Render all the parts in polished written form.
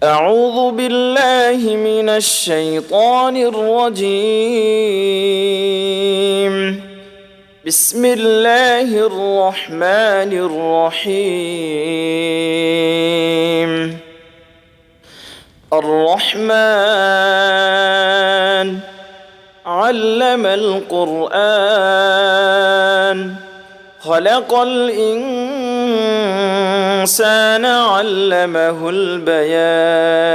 أعوذ بالله من الشيطان الرجيم. بسم الله الرحمن الرحيم. الرحمن علم القرآن خلق الإنسان علمه البيان.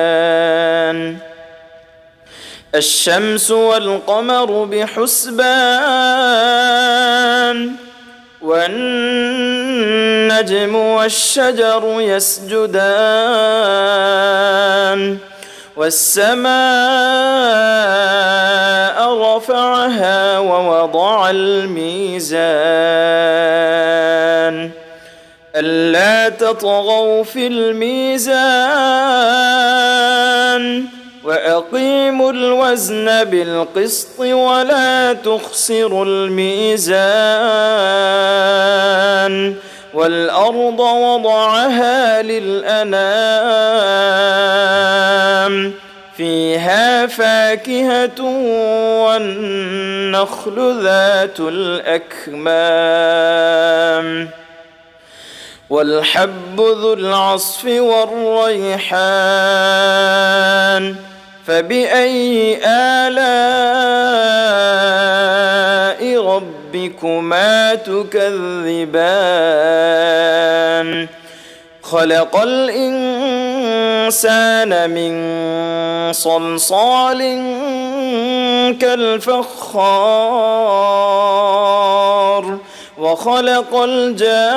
الشمس والقمر بحسبان والنجم والشجر يسجدان والسماء رفعها ووضع الميزان ألا تطغوا في الميزان وأقيموا الوزن بالقسط ولا تخسروا الميزان والأرض وضعها للأنام فيها فاكهة والنخل ذات الأكمام والحب ذو العصف والريحان فبأي آلاء ربكما تكذبان خلق الإنسان من صلصال كالفخار وخلق الجان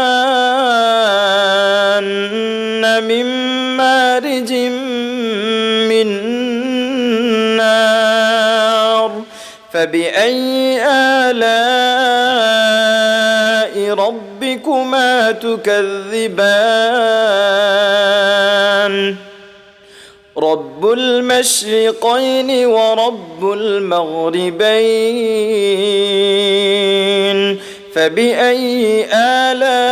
من مارج من نار فبأي آلاء ربكما تكذبان رب المشرقين ورب المغربين فبأي آلاء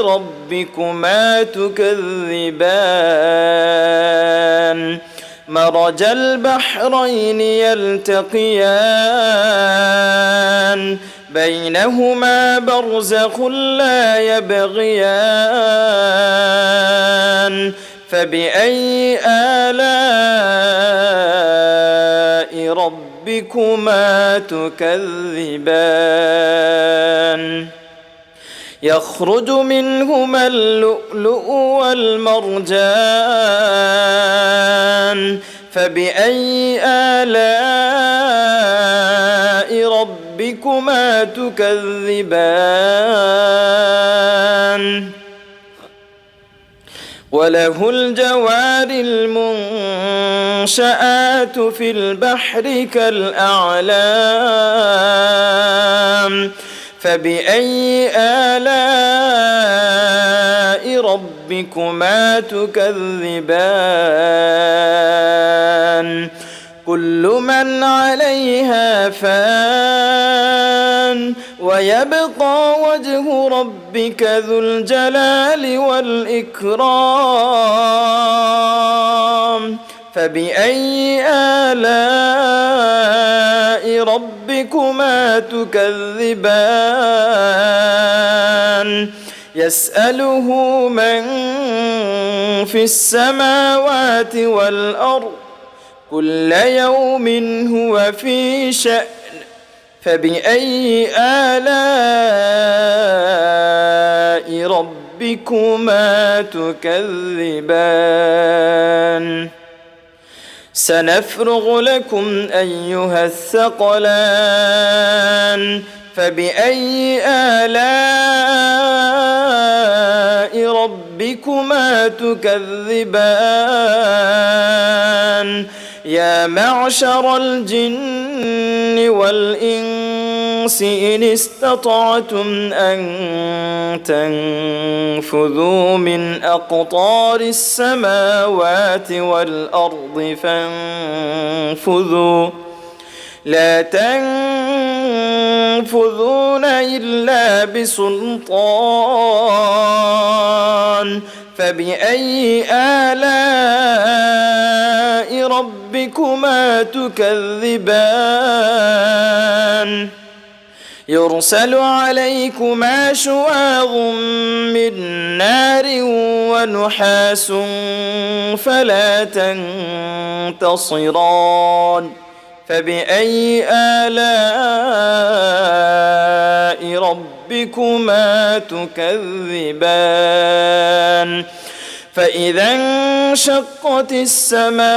ربكما تكذبان مرج البحرين يلتقيان بينهما برزخ لا يبغيان فبأي آلاء ربكما تكذبان يخرج منهما اللؤلؤ والمرجان فبأي آلاء ربكما تكذبان وله الجوار المنشآت في البحر كالأعلام فبأي آلاء ربكما تكذبان كل من عليها فان ويبقى وجه ربك ذو الجلال والإكرام فبأي آلاء ربكما تكذبان يسأله من في السماوات والأرض كل يوم هو في شأن فبأي آلاء ربكما تكذبان سنفرغ لكم أيها الثقلان فبأي آلاء ربكما تكذبان يا معشر الجن والإنس إن استطعتم أن تنفذوا من أقطار السماوات والأرض فانفذوا لا تنفذون إلا بسلطان فبأي آلاء ربكما تكذبان يرسل عليكما شواظ من نار ونحاس فلا تنتصران فبأي آلاء ربكما تكذبان فإذا انشقت السماء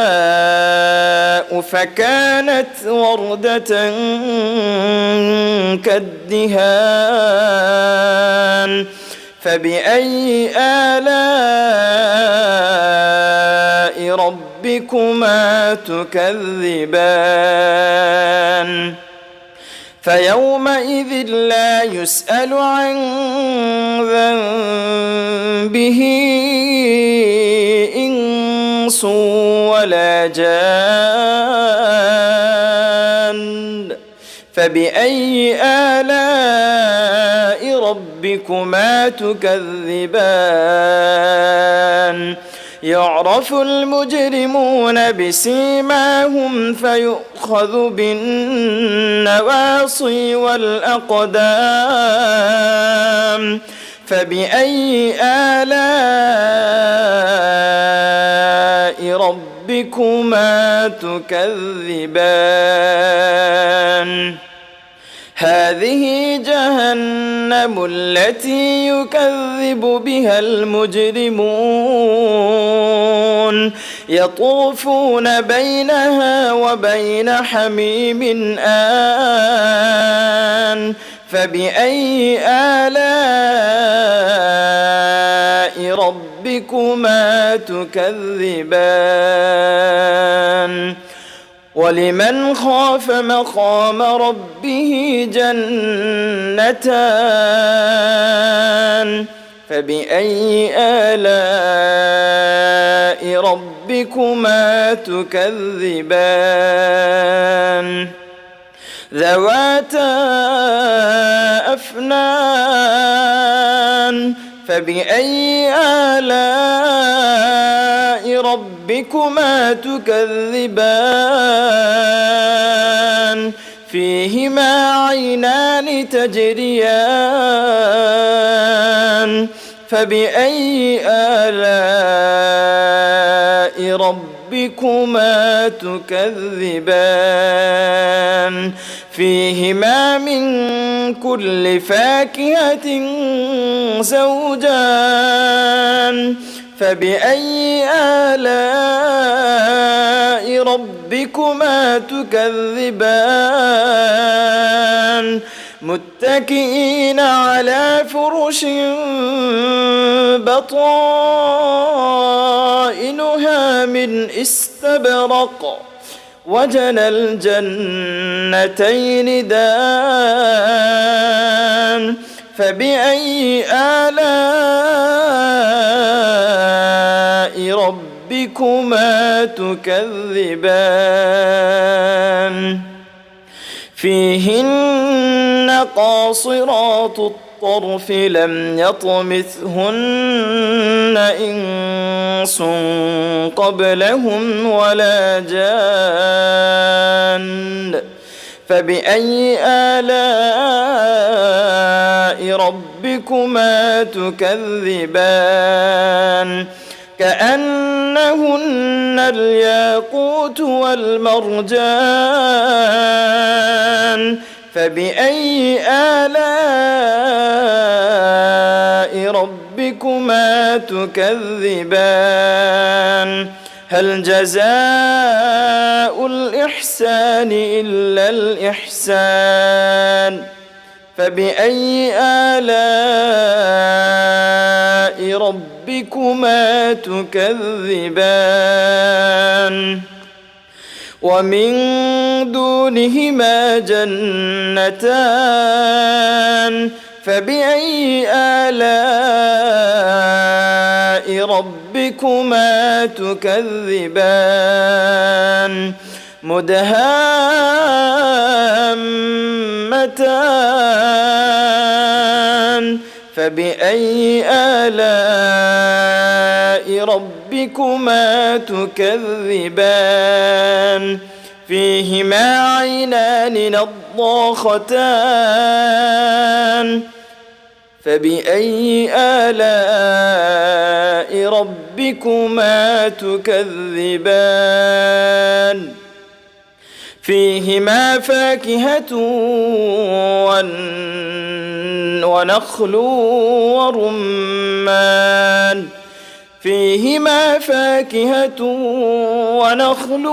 فكانت وردة كالدهان فبأي آلاء ربكما تكذبان فيومئذ لا يسأل عن ذنبه إنس ولا جان فبأي آلاء ربكما تكذبان يعرف المجرمون بسيماهم فيؤخذ بالنواصي والأقدام فبأي آلاء ربكما تكذبان هذه جهنم التي يكذب بها المجرمون يطوفون بينها وبين حميم آن فبأي آلاء ربكما تكذبان ولمن خاف مقام ربه جنتان فبأي آلاء ربكما تكذبان ذواتا أفنان فبأي آلاء ربكما تكذبان فيهما عينان تجريان فبأي آلاء ربكما تكذبان فيهما من كل فاكهة زوجان فبأي آلاء ربكما تكذبان متكئين على فرش بطائنها من استبرق وجنى الجنتين دان فبأي آلاء ربكما تكذبان فيهن قاصرات الطرف لم يطمثهن إنس قبلهم ولا جان فبأي آلاء ربكما تكذبان كأنهن الياقوت والمرجان فبأي آلاء ربكما تكذبان هل جزاء الإحسان إلا الإحسان فبأي آلاء ربكما تكذبان ومن دونهما جنتان فبأي آلاء ربكما تكذبان مدهامتان فبأي آلاء ربكما تكذبان فيهما عينان نضاختان فبأي آلاء ربكما تكذبان فيهما فاكهة ونخل ورمان فيهما فاكهة ونخل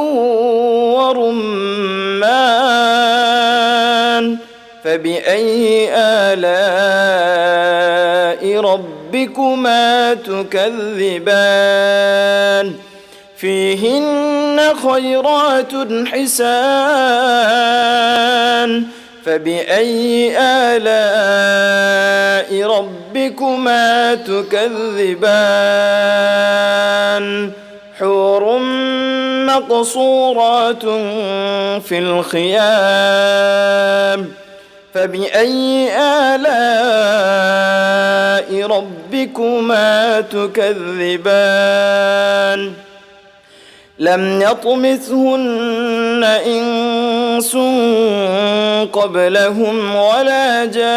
ورمان فبأي آلاء ربكما تكذبان فيهن خيرات حسان فبأي آلاء ربكما تكذبان حور مقصورات في الخيام فبأي آلاء ربكما تكذبان لم يطمثهن إنس قبلهم ولا جان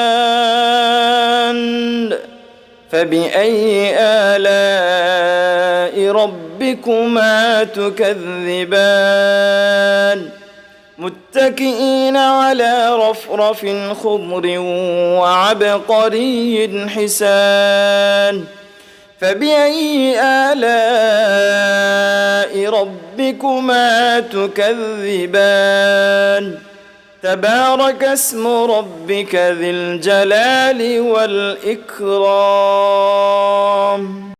فبأي آلاء ربكما تكذبان متكئين على رفرف خضر وعبقري حسان فبأي آلاء ربكما تكذبان تبارك اسم ربك ذي الجلال والإكرام.